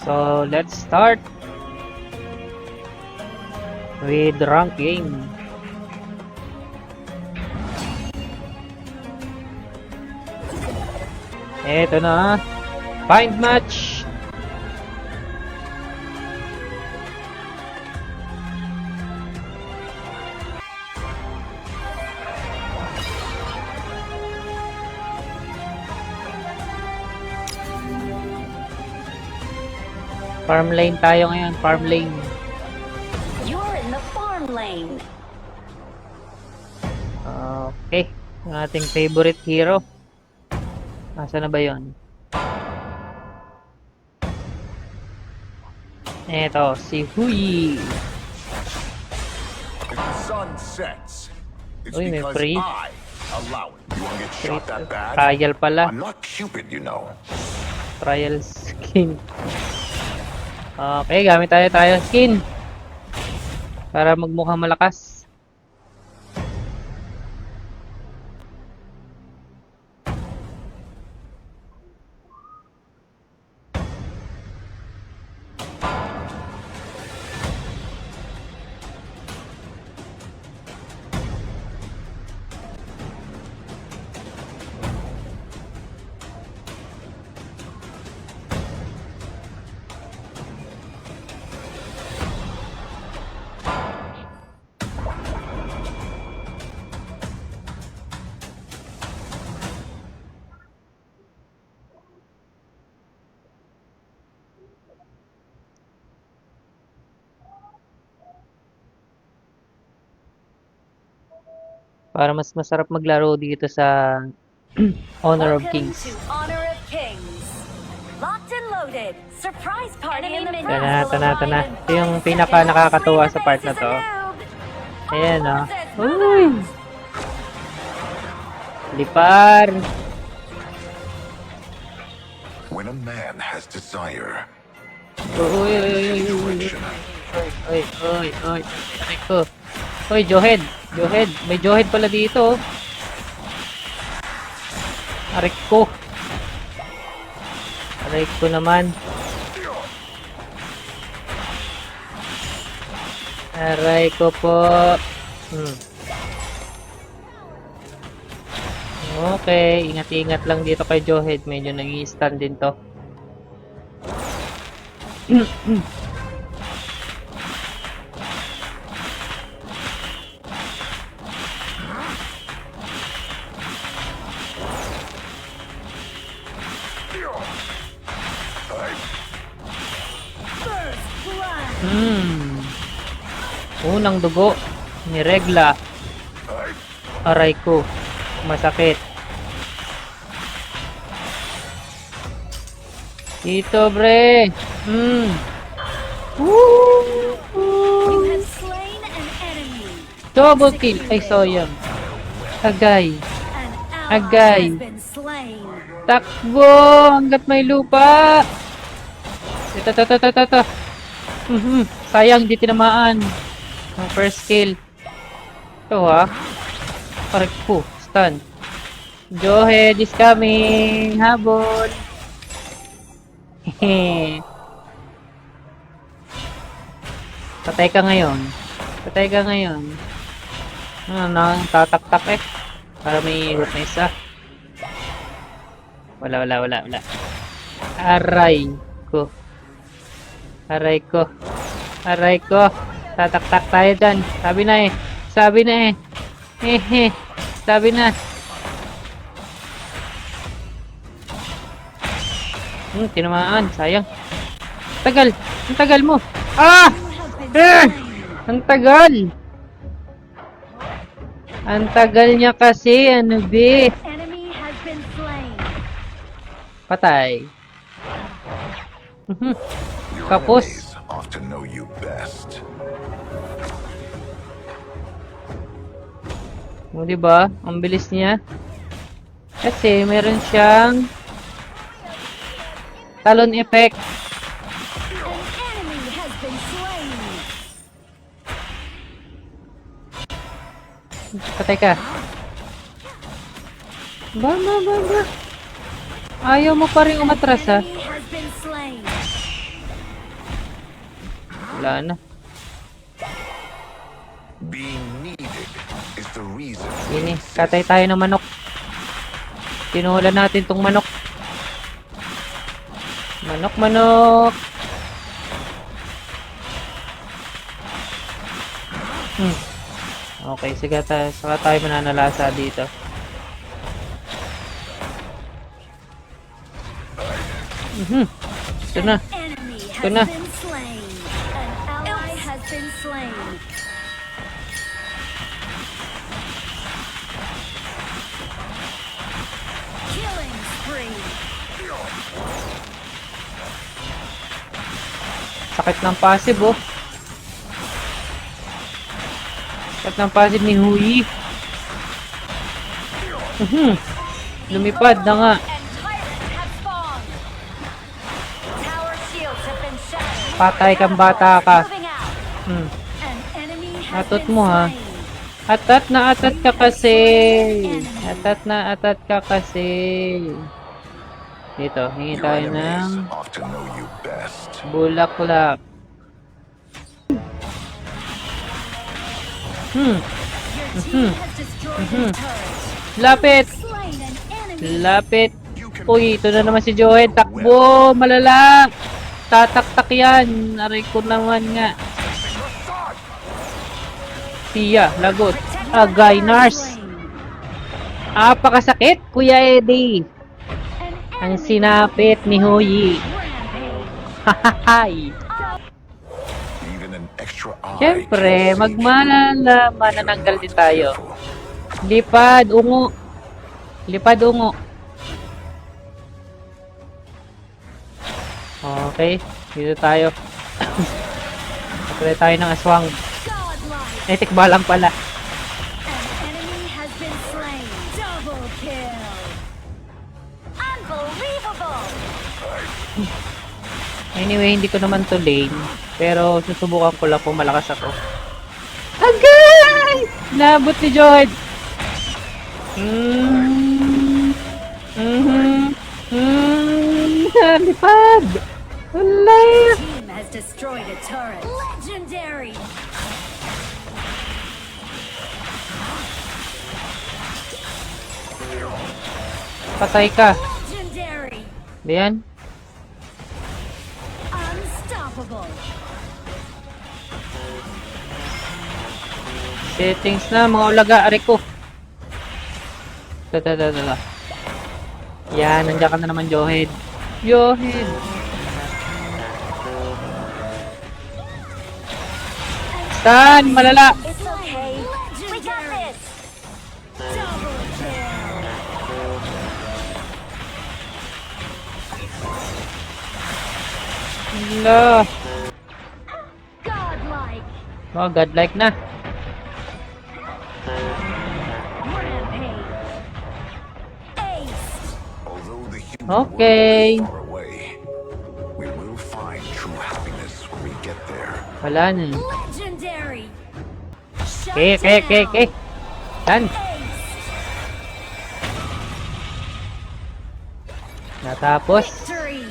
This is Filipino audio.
So, let's start with rank game. Eto na. Find match. Farm lane tayo ngayon, farm lane. You're in the farm lane. Okay, ang ating favorite hero. Asa na ba yon? Eto, si Hui. If the sun sets, it's Uy, may because free. I allow it. You wanna get shot that bad? Trial pala. I'm not Cupid, you know. Trial skin. Okay, gamit tayo trial skin. Para magmukhang malakas. Para mas masarap maglaro dito sa Honor of Welcome Kings. to Honor of Kings. Locked and loaded. Surprise party in the Tana, front. tana, tana. Ito yung pinaka nakakatuwa sa part na to. Ayan, oh. Uy! Lipar! When a man has desire, Uy, uy, uy, uy, uy, uy, direction, uy, uy, uy. Aray ko. Uy, Johead. Johead. May Johead pala dito. Aray ko. Aray ko naman. Aray ko po. Okay, ingat-ingat lang dito kay Johead. Medyo nag-i-stun din to. Unang dugo ni Regla. Aray ko. Masakit. Dito, bre. You have slain an enemy. Double kill. Ay, sayang. Agay. An Agay. ally has been slain. Takbo hanggat may lupa. Ito. Sayang, di tinamaan. Ang first kill. Ito ha. Parang po. Stun. Johead is coming. Habol. Hehe. Patay ka ngayon. Patay ka ngayon. Ano, tatak-tak eh. Para may ikot na isa. Wala. Aray ko. Aray ko. Aray ko. Tatak-tak tayo dyan. Sabi na eh. Sabi na eh. Hehe. Sabi na. Tinamaan. Sayang. Tagal. Ang tagal mo. Ah! Ang tagal. Ang tagal niya kasi. Ano be? Enemy has been slain. Patay. your Kapos. enemies ought to know you best. O, diba? Ang bilis niya. Kasi meron siyang talon effect. An enemy has been slain. Patay ka. Ba. Ayaw mo pa rin umatras ha. Enemy has been slain. Wala na. Being needed is the reason. Ini, katay tayo ng manok. Tinulan natin tong manok. Manok, manok. Okay, sige tayo. Saka tayo mananalasa dito. Ito na. Enemy Ito has na. been slain. An ally has been slain. Killing spree. Sakit ng passive, oh. Sakit ng passive ni Hui. Lumipad na nga. And tyrants have spawned. Tower shields have been shattered. Patay kang bata ka. Moving out. Hmm. An enemy has Atot been mo, ha. slain. Atat na atat ka kasi. Atat na atat ka kasi. Dito, hingi Your tayo enemies ng ought to know you best. bulaklak. Your team has destroyed a turret. Lapit! Slain an enemy. Lapit! You can Uy, ito na naman si Joed. Takbo! Malala! Tatak-tak yan. Aray ko naman nga. Siya, lagot. Agay, nurse. Apakasakit, Kuya Eddie. Ang sinapit ni Huyi. Hahahay. even an extra eye. Siyempre, can save magmalala. Manananggal din tayo. Lipad, ungo. Lipad, ungo. Okay, dito tayo. Pagkali tayo ng aswang. Godlike. Tikbalang pala. An enemy has been slain. Double kill. Unbelievable. Anyway, hindi ko naman to lane. Pero susubukan ko lang kung malakas ako. Agay! Nabot ni Joyd! Lipad! Wala! Team has destroyed a turret. Legendary. Patay ka. Legendary. Diyan. Unstoppable. Settings na mga ulaga. Aray ko. Tala. Yan, nandiyan ka na naman, Johed. Johed! Stan! Malala! It's okay. We got this. Double kill. Hala! Godlike. Oh, godlike na. Rampage. Ace. Although the human Okay. world is far away, we will find true happiness when we get there. Wala na. Legendary. Shut Okay. Yan. Ace. Natapos. Victory.